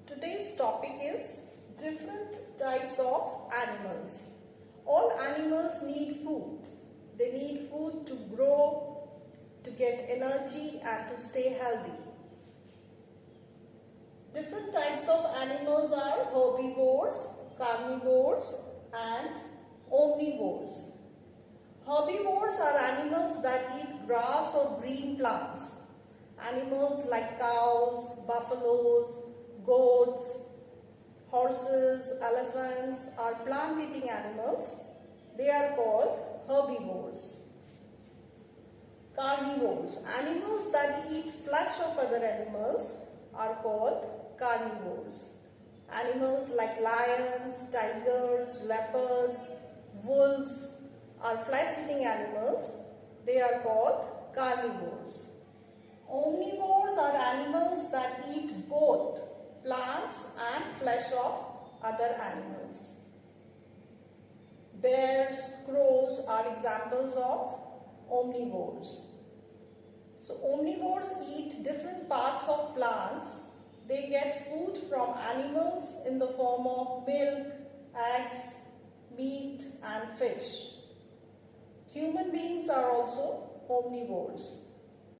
Today's topic is different types of animals. All animals need food. They need food to grow, to get energy and to stay healthy. Different types of animals are herbivores, carnivores and omnivores. Herbivores are animals that eat grass or green plants. Animals like cows, buffaloes, goats, horses, elephants are plant-eating animals. They are called herbivores. Carnivores, animals that eat flesh of other animals, are called carnivores. Animals like lions, tigers, leopards, wolves are flesh-eating animals. They are called carnivores. Omnivores are animals that eat both plants and flesh of other animals. Bears, crows are examples of omnivores. So omnivores eat different parts of plants. They get food from animals in the form of milk, eggs, meat and fish. Human beings are also omnivores.